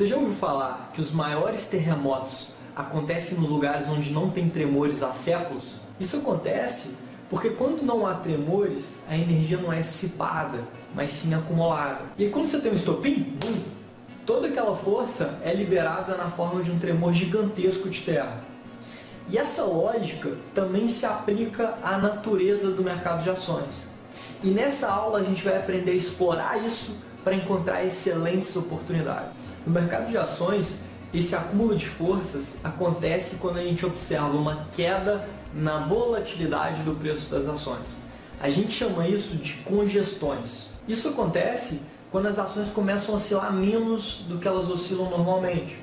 Você já ouviu falar que os maiores terremotos acontecem nos lugares onde não tem tremores há séculos? Isso acontece porque quando não há tremores, a energia não é dissipada, mas sim acumulada. E aí quando você tem um estopim, toda aquela força é liberada na forma de um tremor gigantesco de terra. E essa lógica também se aplica à natureza do mercado de ações. E nessa aula a gente vai aprender a explorar isso para encontrar excelentes oportunidades. No mercado de ações, esse acúmulo de forças acontece quando a gente observa uma queda na volatilidade do preço das ações. A gente chama isso de congestões. Isso acontece quando as ações começam a oscilar menos do que elas oscilam normalmente.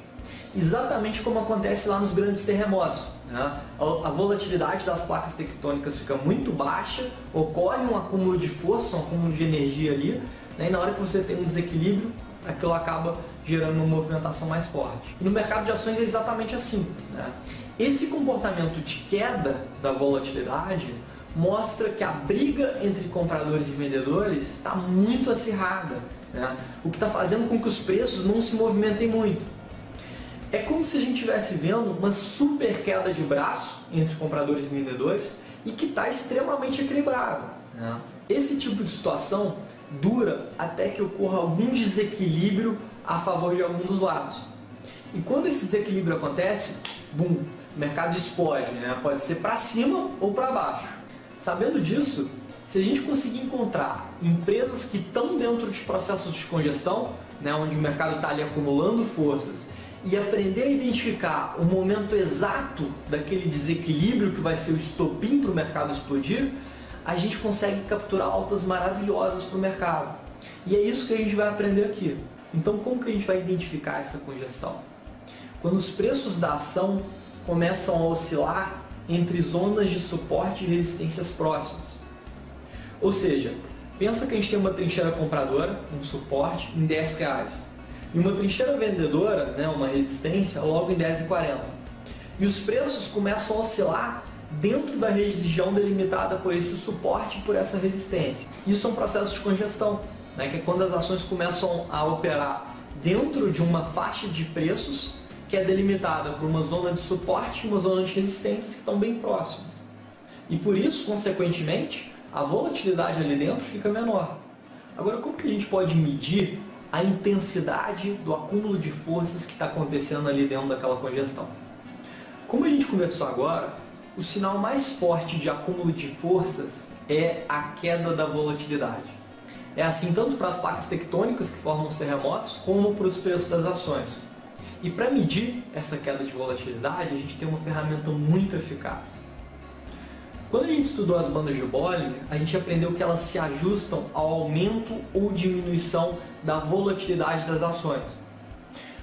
Exatamente como acontece lá nos grandes terremotos, né? A volatilidade das placas tectônicas fica muito baixa, ocorre um acúmulo de força, um acúmulo de energia ali, né? E na hora que você tem um desequilíbrio, aquilo acaba gerando uma movimentação mais forte. E no mercado de ações é exatamente assim, né? Esse comportamento de queda da volatilidade mostra que a briga entre compradores e vendedores está muito acirrada, né? O que está fazendo com que os preços não se movimentem muito. É como se a gente estivesse vendo uma super queda de braço entre compradores e vendedores e que está extremamente equilibrado, né? Esse tipo de situação dura até que ocorra algum desequilíbrio a favor de algum dos lados. E quando esse desequilíbrio acontece, o mercado explode, né? Pode ser para cima ou para baixo. Sabendo disso, se a gente conseguir encontrar empresas que estão dentro de processos de congestão, né, onde o mercado está ali acumulando forças, e aprender a identificar o momento exato daquele desequilíbrio que vai ser o estopim para o mercado explodir, a gente consegue capturar altas maravilhosas para o mercado. E é isso que a gente vai aprender aqui. Então, como que a gente vai identificar essa congestão? Quando os preços da ação começam a oscilar entre zonas de suporte e resistências próximas. Ou seja, pensa que a gente tem uma trincheira compradora, um suporte, em R$10. E uma trincheira vendedora, né, uma resistência, logo em R$10,40. E os preços começam a oscilar dentro da região delimitada por esse suporte e por essa resistência. Isso é um processo de congestão, né, que é quando as ações começam a operar dentro de uma faixa de preços que é delimitada por uma zona de suporte e uma zona de resistências que estão bem próximas. E por isso, consequentemente, a volatilidade ali dentro fica menor. Agora, como que a gente pode medir a intensidade do acúmulo de forças que está acontecendo ali dentro daquela congestão? Como a gente conversou agora, o sinal mais forte de acúmulo de forças é a queda da volatilidade. É assim tanto para as placas tectônicas que formam os terremotos, como para os preços das ações. E para medir essa queda de volatilidade, a gente tem uma ferramenta muito eficaz. Quando a gente estudou as bandas de Bollinger, a gente aprendeu que elas se ajustam ao aumento ou diminuição da volatilidade das ações.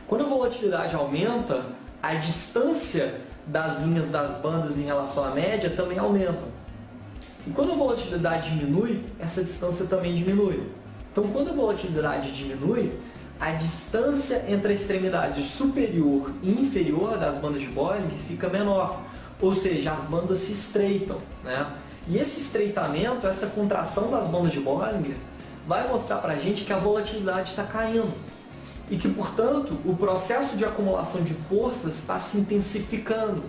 Quando a volatilidade aumenta, a distância das linhas das bandas em relação à média também aumenta. E quando a volatilidade diminui, essa distância também diminui. Então, quando a volatilidade diminui, a distância entre a extremidade superior e inferior das bandas de Bollinger fica menor. Ou seja, as bandas se estreitam, né? E esse estreitamento, essa contração das bandas de Bollinger, vai mostrar para a gente que a volatilidade está caindo. E que, portanto, o processo de acumulação de forças está se intensificando.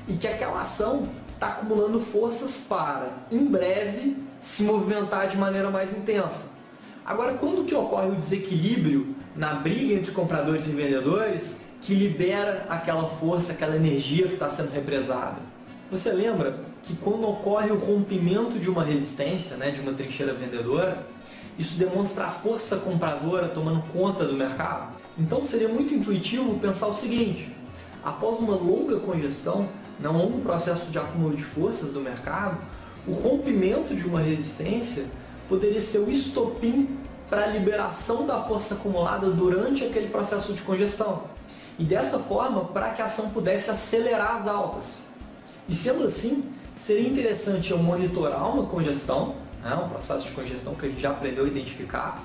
E que aquela ação está acumulando forças para, em breve, se movimentar de maneira mais intensa. Agora, quando que ocorre o desequilíbrio na briga entre compradores e vendedores, que libera aquela força, aquela energia que está sendo represada? Você lembra que quando ocorre o rompimento de uma resistência, né, de uma trincheira vendedora, isso demonstra a força compradora tomando conta do mercado? Então seria muito intuitivo pensar o seguinte: após uma longa congestão, um longo processo de acúmulo de forças do mercado, o rompimento de uma resistência poderia ser o estopim para a liberação da força acumulada durante aquele processo de congestão. E dessa forma, para que a ação pudesse acelerar as altas. E sendo assim, seria interessante eu monitorar uma congestão, né, um processo de congestão que a gente já aprendeu a identificar,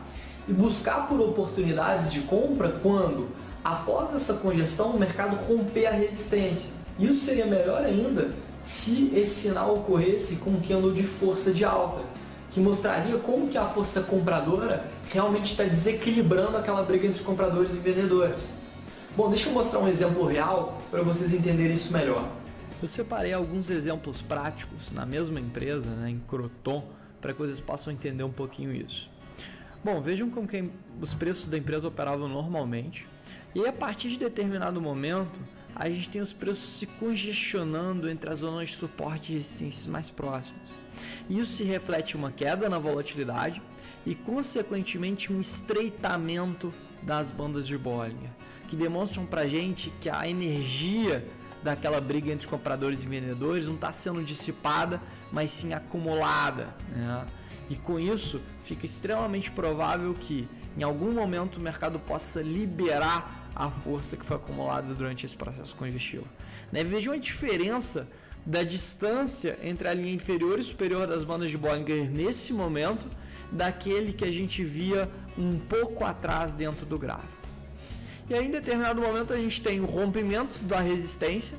e buscar por oportunidades de compra quando, após essa congestão, o mercado romper a resistência. Isso seria melhor ainda se esse sinal ocorresse com um candle de força de alta, que mostraria como que a força compradora realmente está desequilibrando aquela briga entre compradores e vendedores. Bom, deixa eu mostrar um exemplo real para vocês entenderem isso melhor. Eu separei alguns exemplos práticos na mesma empresa, em Croton, para que vocês possam entender um pouquinho isso. Bom, vejam como que os preços da empresa operavam normalmente, e aí, a partir de determinado momento, a gente tem os preços se congestionando entre as zonas de suporte e resistências mais próximas. Isso se reflete em uma queda na volatilidade e, consequentemente, um estreitamento das bandas de Bollinger, que demonstram para a gente que a energia daquela briga entre compradores e vendedores não está sendo dissipada, mas sim acumulada, E com isso, fica extremamente provável que, em algum momento, o mercado possa liberar a força que foi acumulada durante esse processo congestivo. Vejam a diferença da distância entre a linha inferior e superior das bandas de Bollinger nesse momento, daquele que a gente via um pouco atrás dentro do gráfico. E aí, em determinado momento, a gente tem o rompimento da resistência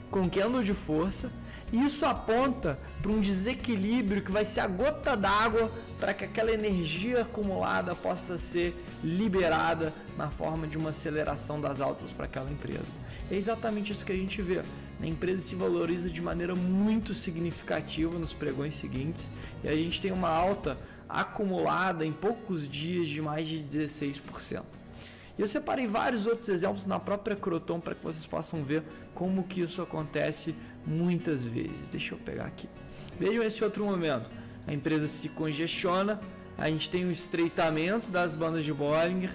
com candle de força, e isso aponta para um desequilíbrio que vai ser a gota d'água para que aquela energia acumulada possa ser liberada na forma de uma aceleração das altas para aquela empresa. É exatamente isso que a gente vê. A empresa se valoriza de maneira muito significativa nos pregões seguintes, e a gente tem uma alta acumulada em poucos dias de mais de 16%. E eu separei vários outros exemplos na própria Croton para que vocês possam ver como que isso acontece muitas vezes. Deixa eu pegar aqui. Vejam esse outro momento. A empresa se congestiona, a gente tem um estreitamento das bandas de Bollinger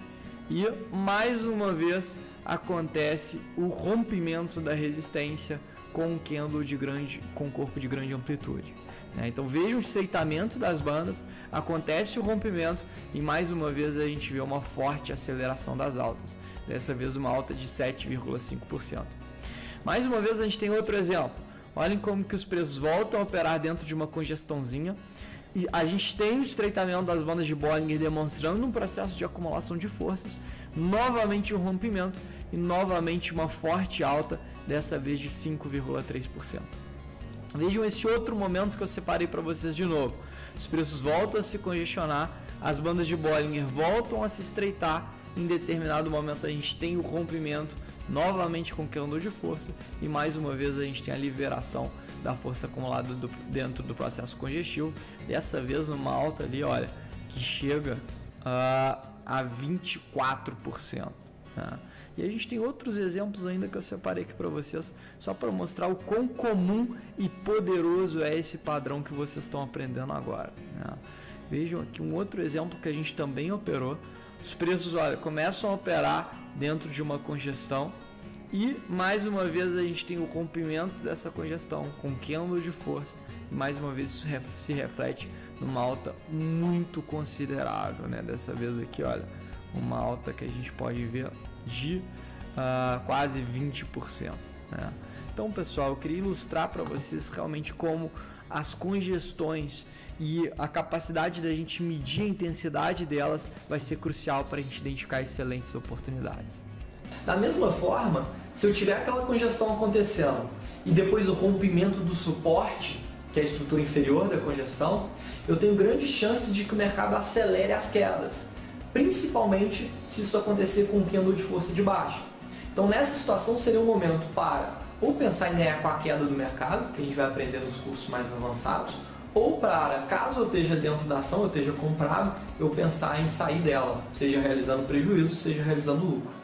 e, mais uma vez, acontece o rompimento da resistência com um candle com corpo de grande amplitude. Então vejam o estreitamento das bandas, acontece o rompimento e mais uma vez a gente vê uma forte aceleração das altas, dessa vez uma alta de 7,5%. Mais uma vez a gente tem outro exemplo, olhem como que os preços voltam a operar dentro de uma congestãozinha e a gente tem o estreitamento das bandas de Bollinger demonstrando um processo de acumulação de forças, novamente um rompimento e novamente uma forte alta, dessa vez de 5,3%. Vejam esse outro momento que eu separei para vocês de novo. Os preços voltam a se congestionar, as bandas de Bollinger voltam a se estreitar, em determinado momento a gente tem o rompimento, novamente com candle de força, e mais uma vez a gente tem a liberação da força acumulada dentro do processo congestivo, dessa vez numa alta ali, olha, que chega a 24%. E a gente tem outros exemplos ainda que eu separei aqui para vocês, só para mostrar o quão comum e poderoso é esse padrão que vocês estão aprendendo agora. Vejam aqui um outro exemplo que a gente também operou. Os preços, olha, começam a operar dentro de uma congestão e, mais uma vez, a gente tem o rompimento dessa congestão com candle de força. E, mais uma vez, isso se reflete numa alta muito considerável, Dessa vez aqui, olha, uma alta que a gente pode ver de quase 20%. Então, pessoal, eu queria ilustrar para vocês realmente como as congestões e a capacidade da gente medir a intensidade delas vai ser crucial para a gente identificar excelentes oportunidades. Da mesma forma, se eu tiver aquela congestão acontecendo e depois o rompimento do suporte, que é a estrutura inferior da congestão, eu tenho grandes chances de que o mercado acelere as quedas, principalmente se isso acontecer com um candle de força de baixa. Então, nessa situação seria um momento para ou pensar em ganhar com a queda do mercado, que a gente vai aprender nos cursos mais avançados, ou para, caso eu esteja dentro da ação, eu esteja comprado, eu pensar em sair dela, seja realizando prejuízo, seja realizando lucro.